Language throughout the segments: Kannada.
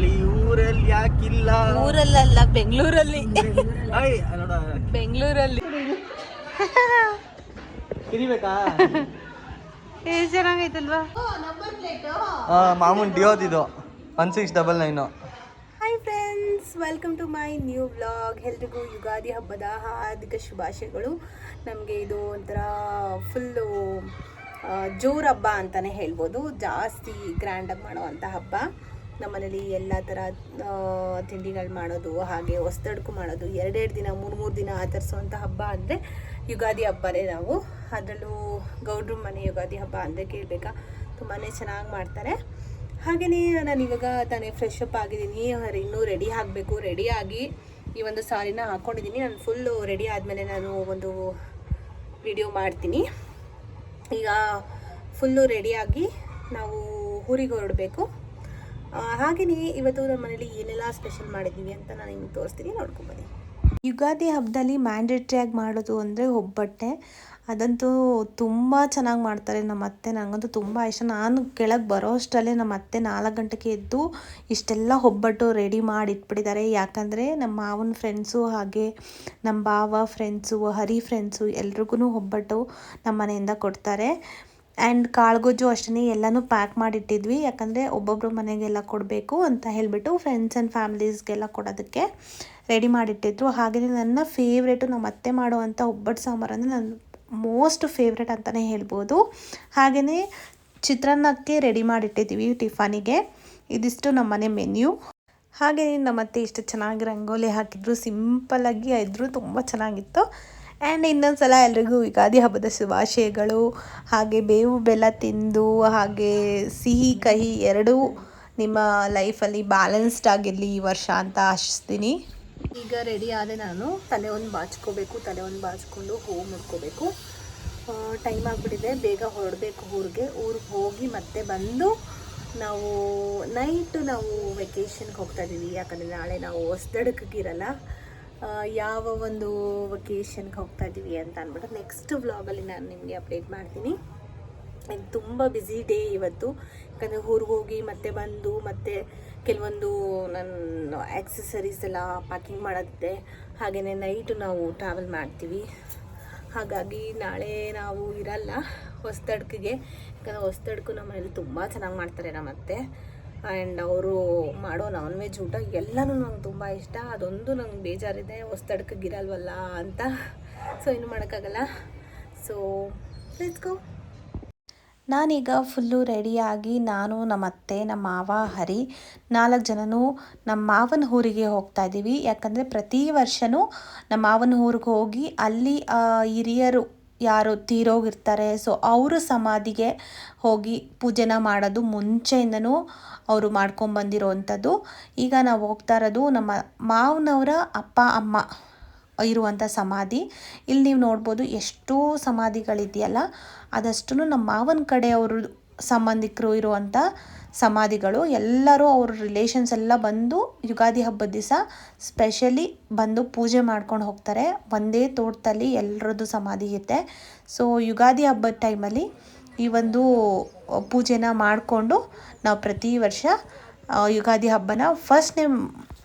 ಚಳಿ ಊರಲ್ಲಿ ಯಾಕಿಲ್ಲ? ಊರಲ್ಲ, ಬೆಂಗಳೂರಲ್ಲಿ. ನೋಡ ಬೆಂಗಳೂರಲ್ಲಿ ಇರಿಬೇಕಾ? ಎಷ್ಟು ಚೆನ್ನಾಗೈತಲ್ವಾ? ಮಾಮೂನ್ ಡಿಯೋದಿದು 1699. Hi friends, welcome to my new vlog. ಎಲ್ರಿಗೂ ಯುಗಾದಿ ಹಬ್ಬದ ಹಾರ್ದಿಕ ಶುಭಾಶಯಗಳು. ನಮಗೆ ಇದು ಒಂಥರ ಫುಲ್ಲು ಜೋರು ಹಬ್ಬ ಅಂತಲೇ ಹೇಳ್ಬೋದು. ಜಾಸ್ತಿ ಗ್ರ್ಯಾಂಡಾಗಿ ಮಾಡುವಂಥ ಹಬ್ಬ. ನಮ್ಮನೇಲಿ ಎಲ್ಲ ಥರ ತಿಂಡಿಗಳು ಮಾಡೋದು, ಹಾಗೆ ಹೊಸದಡ್ಕು ಮಾಡೋದು, ಎರಡೆರಡು ದಿನ 3 ದಿನ ಆಚರಿಸುವಂಥ ಹಬ್ಬ ಅಂದರೆ ಯುಗಾದಿ ಹಬ್ಬನೇ. ನಾವು ಅದರಲ್ಲೂ ಗೌಡ್ರ ಮನೆ ಯುಗಾದಿ ಹಬ್ಬ ಅಂದರೆ ಕೇಳಬೇಕಾ, ತುಂಬಾ ಚೆನ್ನಾಗಿ ಮಾಡ್ತಾರೆ. ಹಾಗೆಯೇ ನಾನು ಇವಾಗ ತಾನೇ ಫ್ರೆಶ್ ಅಪ್ ಆಗಿದ್ದೀನಿ. ಇನ್ನೂ ರೆಡಿ ಆಗಬೇಕು. ರೆಡಿಯಾಗಿ ಈ ಒಂದು ಸಾರಿನ ಹಾಕ್ಕೊಂಡಿದ್ದೀನಿ. ನಾನು ಫುಲ್ಲು ರೆಡಿ ಆದಮೇಲೆ ನಾನು ಒಂದು ವಿಡಿಯೋ ಮಾಡ್ತೀನಿ. ಈಗ ಫುಲ್ಲು ರೆಡಿಯಾಗಿ ನಾವು ಊರಿಗೆ ಹೊರಡಬೇಕು. ಹಾಗೆಯೇ ಇವತ್ತು ನಮ್ಮ ಮನೇಲಿ ಏನೆಲ್ಲ ಸ್ಪೆಷಲ್ ಮಾಡಿದ್ದೀವಿ ಅಂತ ನಾನು ನಿಮ್ಗೆ ತೋರಿಸ್ತೀನಿ, ನೋಡ್ಕೊಂಬನ್ನಿ. ಯುಗಾದಿ ಹಬ್ಬದಲ್ಲಿ ಮ್ಯಾಂಡೇಟ್ರಿಯಾಗಿ ಮಾಡೋದು ಅಂದರೆ ಒಬ್ಬಟ್ಟೆ. ಅದಂತೂ ತುಂಬ ಚೆನ್ನಾಗಿ ಮಾಡ್ತಾರೆ ನಮ್ಮ ಅತ್ತೆ. ನನಗಂತೂ ತುಂಬ ಇಷ್ಟ. ನಾನು ಕೆಳಗೆ ಬರೋ ಅಷ್ಟರಲ್ಲೇ ನಮ್ಮ ಅತ್ತೆ 4 ಗಂಟೆಗೆ ಎದ್ದು ಇಷ್ಟೆಲ್ಲ ಒಬ್ಬಟ್ಟು ರೆಡಿ ಮಾಡಿ ಇಟ್ಬಿಟ್ಟಿದ್ದಾರೆ. ಯಾಕಂದರೆ ನಮ್ಮ ಮಾವನ ಫ್ರೆಂಡ್ಸು, ಹಾಗೆ ನಮ್ಮ ಭಾವ ಫ್ರೆಂಡ್ಸು, ಹರಿ ಫ್ರೆಂಡ್ಸು ಎಲ್ರಿಗೂ ಒಬ್ಬಟ್ಟು ನಮ್ಮ ಮನೆಯಿಂದ ಕೊಡ್ತಾರೆ. ಆ್ಯಂಡ್ ಕಾಳುಗೊಜ್ಜು ಅಷ್ಟೇ ಎಲ್ಲನೂ ಪ್ಯಾಕ್ ಮಾಡಿಟ್ಟಿದ್ವಿ. ಯಾಕಂದರೆ ಒಬ್ಬೊಬ್ಬರು ಮನೆಗೆಲ್ಲ ಕೊಡಬೇಕು ಅಂತ ಹೇಳಿಬಿಟ್ಟು ಫ್ರೆಂಡ್ಸ್ ಆ್ಯಂಡ್ ಫ್ಯಾಮಿಲೀಸ್ಗೆಲ್ಲ ಕೊಡೋದಕ್ಕೆ ರೆಡಿ ಮಾಡಿಟ್ಟಿದ್ರು. ಹಾಗೆಯೇ ನನ್ನ ಫೇವ್ರೇಟು ನಮ್ಮ ಅತ್ತೆ ಮಾಡುವಂಥ ಒಬ್ಬಟ್ಟು ಸಾಂಬಾರು ಅಂದರೆ ನನ್ನ ಮೋಸ್ಟ್ ಫೇವ್ರೇಟ್ ಅಂತಲೇ ಹೇಳ್ಬೋದು. ಹಾಗೆಯೇ ಚಿತ್ರಾನ್ನಕ್ಕೆ ರೆಡಿ ಮಾಡಿಟ್ಟಿದ್ದೀವಿ ಟಿಫನಿಗೆ. ಇದಿಷ್ಟು ನಮ್ಮ ಮನೆ ಮೆನ್ಯೂ. ಹಾಗೆಯೇ ನಮ್ಮ ಅತ್ತೆ ಇಷ್ಟು ಚೆನ್ನಾಗಿ ರಂಗೋಲಿ ಹಾಕಿದ್ರು, ಸಿಂಪಲ್ಲಾಗಿ ಇದ್ದರು, ತುಂಬ ಚೆನ್ನಾಗಿತ್ತು. ಆ್ಯಂಡ್ ಇನ್ನೊಂದು ಸಲ ಎಲ್ರಿಗೂ ಯುಗಾದಿ ಹಬ್ಬದ ಶುಭಾಶಯಗಳು. ಹಾಗೆ ಬೇವು ಬೆಲ್ಲ ತಿಂದು, ಹಾಗೆ ಸಿಹಿ ಕಹಿ ಎರಡೂ ನಿಮ್ಮ ಲೈಫಲ್ಲಿ ಬ್ಯಾಲೆನ್ಸ್ಡ್ ಆಗಿರಲಿ ಈ ವರ್ಷ ಅಂತ ಆಶಿಸ್ತೀನಿ. ಈಗ ರೆಡಿ ಆದೆ. ನಾನು ತಲೆ ಒಂದು ಬಾಚ್ಕೋಬೇಕು. ತಲೆ ಒಂದು ಬಾಚ್ಕೊಂಡು ಹೂವು ಮುಡ್ಕೋಬೇಕು. ಟೈಮ್ ಆಗಿಬಿಟ್ಟಿದೆ, ಬೇಗ ಹೊರಡಬೇಕು ಊರಿಗೆ ಹೋಗಿ ಮತ್ತೆ ಬಂದು ನಾವು ನೈಟು ನಾವು ವೆಕೇಷನ್ಗೆ ಹೋಗ್ತಾಯಿದ್ದೀವಿ. ಯಾಕಂದರೆ ನಾಳೆ ನಾವು ಹೊಸದಡ್ಕಿರಲ್ಲ. ಯಾವ ಒಂದು ವೆಕೇಷನ್ಗೆ ಹೋಗ್ತಾ ಇದ್ದೀವಿ ಅಂತ ಅಂದ್ಬಿಟ್ಟು ನೆಕ್ಸ್ಟ್ ವ್ಲಾಗಲ್ಲಿ ನಾನು ನಿಮಗೆ ಅಪ್ಡೇಟ್ ಮಾಡ್ತೀನಿ. ಇದು ತುಂಬ ಬ್ಯುಸಿ ಡೇ ಇವತ್ತು. ಯಾಕಂದರೆ ಊರಿಗೆ ಹೋಗಿ ಮತ್ತೆ ಬಂದು ಮತ್ತೆ ಕೆಲವೊಂದು ನನ್ನ ಆಕ್ಸೆಸರೀಸ್ ಎಲ್ಲ ಪ್ಯಾಕಿಂಗ್ ಮಾಡೋದಿದೆ. ಹಾಗೆಯೇ ನೈಟು ನಾವು ಟ್ರಾವೆಲ್ ಮಾಡ್ತೀವಿ. ಹಾಗಾಗಿ ನಾಳೆ ನಾವು ಇರಲ್ಲ ಹೊಸದಡ್ಕಿಗೆ. ಯಾಕಂದರೆ ಹೊಸದಡ್ಕು ನಮ್ಮ ಮನೇಲಿ ತುಂಬ ಚೆನ್ನಾಗಿ ಮಾಡ್ತಾರೆ ನಮ್ಮ ಅತ್ತೆ. ಆ್ಯಂಡ್ ಅವರು ಮಾಡೋ ನಾನ್ ವೆಜ್ ಊಟ ಎಲ್ಲನೂ ನಂಗೆ ತುಂಬ ಇಷ್ಟ. ಅದೊಂದು ನಂಗೆ ಬೇಜಾರಿದೆ, ಹೊಸದಡ್ಕಿಗೆ ಇರಲ್ವಲ್ಲ ಅಂತ. ಸೊ ಏನು ಮಾಡೋಕ್ಕಾಗಲ್ಲ. So let's go. ನಾನೀಗ ಫುಲ್ಲು ರೆಡಿಯಾಗಿ ನಾನು, ನಮ್ಮ ಅತ್ತೆ, ನಮ್ಮ ಮಾವ, ಹರಿ 4 ಜನನೂ ನಮ್ಮ ಮಾವನ ಊರಿಗೆ ಹೋಗ್ತಾ ಇದ್ದೀವಿ. ಯಾಕಂದರೆ ಪ್ರತಿ ವರ್ಷವೂ ನಮ್ಮ ಮಾವನ ಊರಿಗೆ ಹೋಗಿ ಅಲ್ಲಿ ಹಿರಿಯರು ಯಾರು ತೀರೋಗಿರ್ತಾರೆ, ಸೊ ಅವರು ಸಮಾಧಿಗೆ ಹೋಗಿ ಪೂಜೆನ ಮಾಡೋದು ಮುಂಚೆಯಿಂದನೂ ಅವರು ಮಾಡ್ಕೊಂಬಂದಿರೋವಂಥದ್ದು. ಈಗ ನಾವು ಹೋಗ್ತಾ ಇರೋದು ನಮ್ಮ ಮಾವನವರ ಅಪ್ಪ ಅಮ್ಮ ಇರುವಂಥ ಸಮಾಧಿ. ಇಲ್ಲಿ ನೀವು ನೋಡ್ಬೋದು ಎಷ್ಟು ಸಮಾಧಿಗಳಿದೆಯಲ್ಲ, ಅದಷ್ಟು ನಮ್ಮ ಮಾವನ ಕಡೆಯವರು ಸಂಬಂಧಿಕರು ಇರುವಂಥ ಸಮಾಧಿಗಳು. ಎಲ್ಲರೂ ಅವ್ರ ರಿಲೇಷನ್ಸ್ ಎಲ್ಲ ಬಂದು ಯುಗಾದಿ ಹಬ್ಬದ ದಿವಸ ಸ್ಪೆಷಲಿ ಬಂದು ಪೂಜೆ ಮಾಡ್ಕೊಂಡು ಹೋಗ್ತಾರೆ. ಒಂದೇ ತೋಟದಲ್ಲಿ ಎಲ್ಲರದ್ದು ಸಮಾಧಿ ಇರುತ್ತೆ. ಸೊ ಯುಗಾದಿ ಹಬ್ಬದ ಟೈಮಲ್ಲಿ ಈ ಒಂದು ಪೂಜೆನ ಮಾಡಿಕೊಂಡು ನಾವು ಪ್ರತಿ ವರ್ಷ ಯುಗಾದಿ ಹಬ್ಬನ ಫಸ್ಟ್ನೇ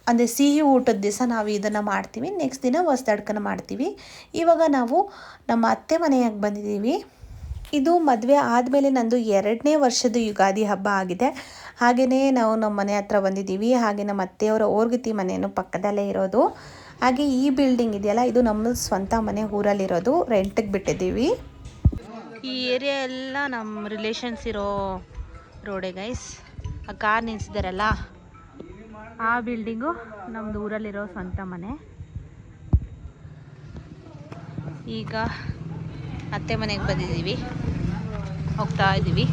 ಅಂದರೆ ಸಿಹಿ ಊಟದ ದಿವಸ ನಾವು ಇದನ್ನು ಮಾಡ್ತೀವಿ. ನೆಕ್ಸ್ಟ್ ದಿನ ಹೊಸದಡ್ಕನ ಮಾಡ್ತೀವಿ. ಇವಾಗ ನಾವು ನಮ್ಮ ಅತ್ತೆ ಮನೆಯಾಗಿ ಬಂದಿದ್ದೀವಿ. ಇದು ಮದುವೆ ಆದಮೇಲೆ ನಂದು 2ನೇ ವರ್ಷದ ಯುಗಾದಿ ಹಬ್ಬ ಆಗಿದೆ. ಹಾಗೆಯೇ ನಾವು ನಮ್ಮ ಮನೆ ಹತ್ರ ಬಂದಿದ್ದೀವಿ. ಹಾಗೆ ನಮ್ಮ ಅತ್ತೆಯವರ ಓರ್ಗತಿ ಮನೆಯೂ ಪಕ್ಕದಲ್ಲೇ ಇರೋದು. ಹಾಗೆ ಈ ಬಿಲ್ಡಿಂಗ್ ಇದೆಯಲ್ಲ, ಇದು ನಮ್ಮ ಸ್ವಂತ ಮನೆ ಊರಲ್ಲಿರೋದು. ರೆಂಟಿಗೆ ಬಿಟ್ಟಿದ್ದೀವಿ. ಈ ಏರಿಯಾ ಎಲ್ಲ ನಮ್ಮ ರಿಲೇಷನ್ಸ್ ಇರೋ ರೋಡೆ ಗೈಸ್. ಆ ಕಾರ್ ನಿಲ್ಸಿದಾರಲ್ಲ, ಆ ಬಿಲ್ಡಿಂಗು ನಮ್ಮದು ಊರಲ್ಲಿರೋ ಸ್ವಂತ ಮನೆ. ಈಗ ಅತ್ತೆ ಮನೆಗೆ ಬಂದಿದ್ದೀವಿ, ಹೋಗ್ತಾ ಇದ್ದೀವಿ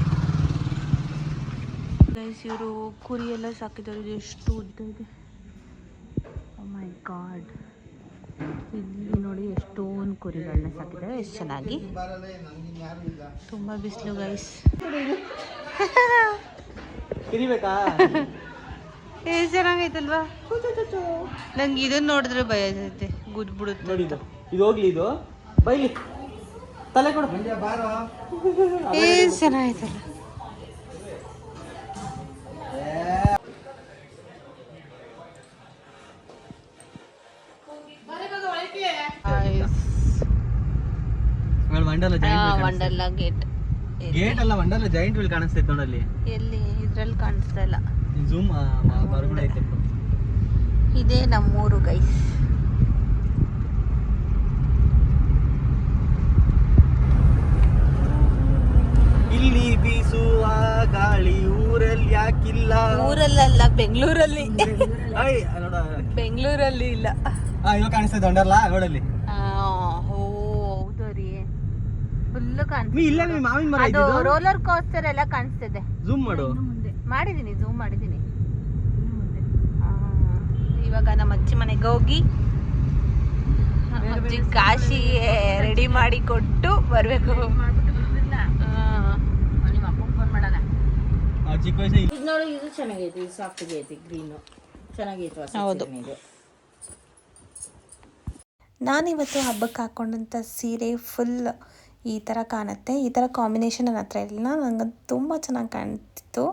ಗೈಸ್. ಇವರು ಕುರಿ ಎಲ್ಲ ಸಾಕಿದ್ದಾರೆ. ಎಷ್ಟು ಉದ್ದ ಇದೆ, ಓ ಮೈ ಗಾಡ್. ಇಲ್ಲಿ ನೋಡಿ ಎಷ್ಟೊಂದು ಕುರಿಗಳನ್ನ ಸಾಕಿದ್ದಾರೆ, ಎಷ್ಟು ಚೆನ್ನಾಗಿ. ತುಂಬ ಬಿಸಿಲು ಗೈಸ್. ಎಷ್ಟು ಚೆನ್ನಾಗೈತಲ್ವಾ? ನಂಗೆ ಇದನ್ನ ನೋಡಿದ್ರೆ ಭಯ ಆಗುತ್ತೆ, ಗುದ್ಬಿಡುತ್ತೆ. ನೋಡಿ ಇದು ಹೋಗ್ಲಿ, ಇದು ಬೈಲಿ ತಲೆ ಕೊಡು. ಎಷ್ಟು ಚೆನ್ನಾಗೈತಲ್ಲ. ವಂಡರ್ಲಾ ಜಾಯಿಂಟ್ ವಂಡರ್ಲಾ ಗೇಟ್ ಅಲ್ಲ ವಂಡರ್ಲಾ ಜಾಯಿಂಟ್ ವೀಲ್ ಕಾಣಿಸ್ತೈತೆ ನೋಡಲ್ಲಿ. ಎಲ್ಲಿ ಇದ್ರಲ್ಲಿ ಕಾಣಿಸ್ತಾ ಇಲ್ಲ. ಝೂಮ್ ಹೊರಗಡೆ ಐತೆ. ಇದೇ ನಮ್ಮೂರು ಗೈಸ್. ಇಲ್ಲಿ ಬೀಸುವ ಗಾಳಿ ಊರಲ್ಲಿ ಯಾಕಿಲ್ಲ? ಊರಲ್ಲ, ಬೆಂಗಳೂರಲ್ಲಿ. ನೋಡ ಬೆಂಗಳೂರಲ್ಲಿ ಇಲ್ಲ. ಇವಾಗ ಕಾಣಿಸ್ತೈತೆ ವಂಡರ್ಲಾ ನೋಡಲ್ಲಿ. ಹೌದು ರೀ, ಫುಲ್ ಕಾಣಿಸ್ತಿದೆ. ಇಲ್ಲ ಮಾವಿನ ಮರ ಅದು ರೋಲರ್ ಕೋಸ್ಟರ್ ಎಲ್ಲ ಕಾಣಿಸ್ತಿದೆ. ಝೂಮ್ ಮಾಡು. ಮಾಡಿದೀನಿ, ಝೂಮ್ ಮಾಡಿದೀನಿ. ಇವಾಗ ನಮ್ಮ ಅಜ್ಜಿ ಮನೆಗೆ ಹೋಗಿ ಅಜ್ಜಿ ಕಾಶಿಗೆ ರೆಡಿ ಮಾಡಿ ಕೊಟ್ಟು ಬರ್ಬೇಕು. ಚಿಕ್ಕ ವಯಸ್ಸು ನೋಡಿ, ಇದು ಚೆನ್ನಾಗೈತಿ, ಇದು ಸಾಫ್ಟ್ ಐತಿ, ಗ್ರೀನು ಚೆನ್ನಾಗೈತಿ. ಹೌದು. ನಾನಿವತ್ತು ಹಬ್ಬಕ್ಕೆ ಹಾಕ್ಕೊಂಡಂಥ ಸೀರೆ ಫುಲ್ ಈ ಥರ ಕಾಣುತ್ತೆ. ಈ ಥರ ಕಾಂಬಿನೇಷನ್ ನನ್ನ ಹತ್ರ ಇಲ್ಲ. ನನಗಂತೂ ತುಂಬ ಚೆನ್ನಾಗಿ ಕಾಣ್ತಿತ್ತು.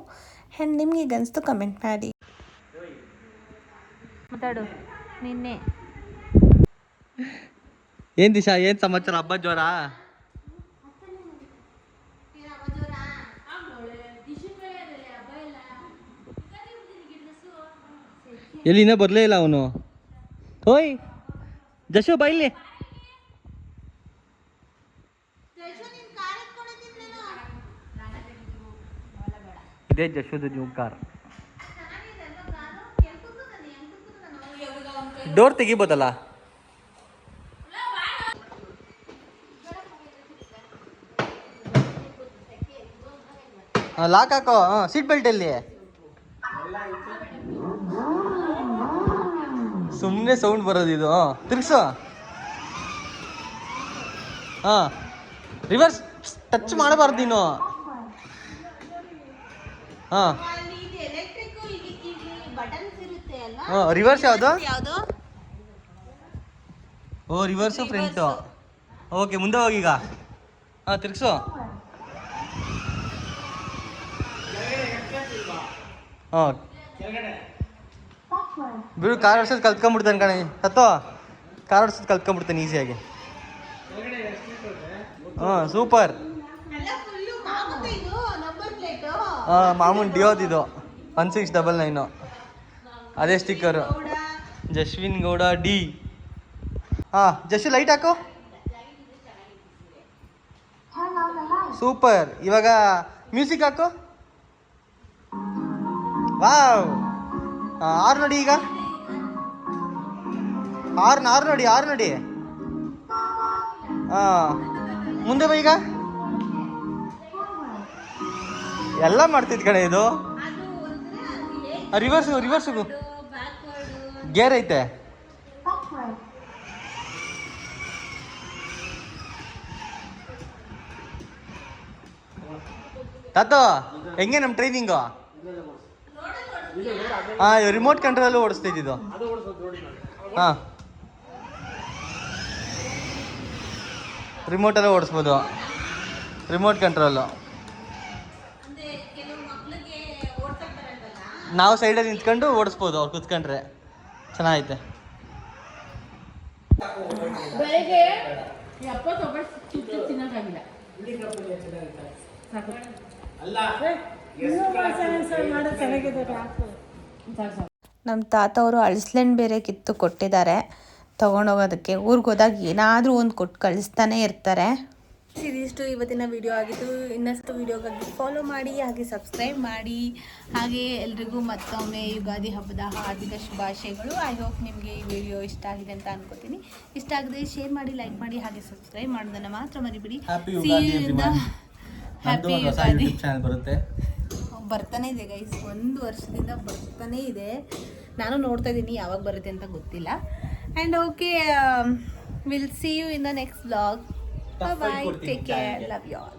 ಆ್ಯಂಡ್ ನಿಮಗೆ ಈಗ ಅನಿಸ್ತು ಕಮೆಂಟ್ ಮಾಡಿ. ಮಾತಾಡು ನಿನ್ನೆ. ಏನ್ ದಿಶಾ, ಏನ್ ಸಮಾಚಾರ? ಹಬ್ಬ ಜೋರ? ಎಲ್ಲಿ ಇನ್ನೂ ಬರ್ಲೇ ಇಲ್ಲ ಅವನು. ಓಯ್ ಜಶು ಬೈಲಿ. ಇದೇ ಜಶುದು ನ್ಯೂ ಕಾರ್. ಡೋರ್ ತೆಗಿಬೋದಲ್ಲ? ಲಾಕ್ ಹಾಕೋ. ಸೀಟ್ ಬೆಲ್ಟ್ ಎಲ್ಲಿ? ಸುಮ್ಮನೆ ಸೌಂಡ್ ಬರೋದು ಇದು. ತಿರ್ಗ್ಸು. ರಿವರ್ಸ್ ಟಚ್ ಮಾಡಬಾರ್ದು ನೀನು. ರಿವರ್ಸ್ ಯಾವುದು? ಓ ರಿವರ್ಸು ಫ್ರಂಟು. ಓಕೆ ಮುಂದೆ ಹೋಗೀಗ. ತಿರ್ಗ್ಸು. ಬಿಡು, ಕಾರ್ ಓಡಿಸೋದು ಕಲ್ತ್ಕೊಂಡ್ಬಿಡ್ತಾನೆ ಕಣೆ. ತತ್ತೋ ಕಾರ್ ಓಡಿಸೋದು ಕಲ್ತ್ಕೊಂಡ್ಬಿಡ್ತಾನೆ ಈಸಿಯಾಗಿ. ಸೂಪರ್. ಮಾಮೂನ್ ಡಿಯೋದಿದು 1699. ಅದೇ ಸ್ಟಿಕ್ಕರು. ಜಶ್ವಿನ್ ಗೌಡ ಡಿ. ಜಶು ಲೈಟ್ ಹಾಕು. ಸೂಪರ್. ಇವಾಗ ಮ್ಯೂಸಿಕ್ ಹಾಕು. ವಾವ್. ಆರು ನೋಡಿ ಈಗ. ಆರು ನೋಡಿ, ಆರು ನೋಡಿ. ಮುಂದೆ ಬಾ ಈಗ. ಎಲ್ಲ ಮಾಡ್ತಿದ್ ಕಣೆ ಇದು. ರಿವರ್ಸು ಗೇರ್ ಐತೆ. ತಾತೋ ಹೆಂಗೆ ನಮ್ಮ ಟ್ರೈನಿಂಗು? ರಿಮೋಟ್ ಕಂಟ್ರೋಲ್ ಓಡಿಸ್ತಿದ್ದು. ರಿಮೋಟಲ್ಲೇ ಓಡಿಸ್ಬೋದು. Remote control. ನಾವು ಸೈಡಲ್ಲಿ ನಿಂತ್ಕೊಂಡು ಓಡಿಸ್ಬೋದು, ಅವ್ರು ಕೂತ್ಕೊಂಡ್ರೆ. ಚೆನ್ನಾಗೈತೆ. ಬೆಳಿಗ್ಗೆ ತಿನ್ನೋಕ್ಕಾಗಿಲ್ಲ. ನಮ್ಮ ತಾತ ಅವರು ಅಳಸ್ಲೆಂಡ್ ಬೇರೆ ಕಿತ್ತು ಕೊಟ್ಟಿದ್ದಾರೆ ತೊಗೊಂಡೋಗೋದಕ್ಕೆ. ಊರಿಗೆ ಹೋದಾಗ ಏನಾದರೂ ಒಂದು ಕೊಟ್ಟು ಕಳಿಸ್ತಾನೆ ಇರ್ತಾರೆ. ಇದಿಷ್ಟು ಇವತ್ತಿನ ವಿಡಿಯೋ ಆಗಿತ್ತು. ಇನ್ನಷ್ಟು ವಿಡಿಯೋಗಾಗಿ ಫಾಲೋ ಮಾಡಿ, ಹಾಗೆ ಸಬ್ಸ್ಕ್ರೈಬ್ ಮಾಡಿ. ಹಾಗೆ ಎಲ್ರಿಗೂ ಮತ್ತೊಮ್ಮೆ ಯುಗಾದಿ ಹಬ್ಬದ ಹಾರ್ದಿಕ ಶುಭಾಶಯಗಳು. ಐ ಹೋಪ್ ನಿಮಗೆ ಈ ವಿಡಿಯೋ ಇಷ್ಟ ಆಗಿದೆ ಅಂತ ಅನ್ಕೋತೀನಿ. ಇಷ್ಟ ಆಗದೆ ಶೇರ್ ಮಾಡಿ, ಲೈಕ್ ಮಾಡಿ, ಹಾಗೆ ಸಬ್ಸ್ಕ್ರೈಬ್ ಮಾಡೋದನ್ನು ಮಾತ್ರ ಮರಿಬಿಡಿ. ಹ್ಯಾಪಿ ಯುಗಾದಿ. ಬರ್ತಾನೆ ಇದೆ ಗೈಸ್, 1 ವರ್ಷದಿಂದ ಬರ್ತಾನೆ ಇದೆ. ನಾನು ನೋಡ್ತಾ ಇದ್ದೀನಿ ಯಾವಾಗ ಬರುತ್ತೆ ಅಂತ ಗೊತ್ತಿಲ್ಲ. And okay, will see you in the next vlog. Bye bye. Take care. Love you all.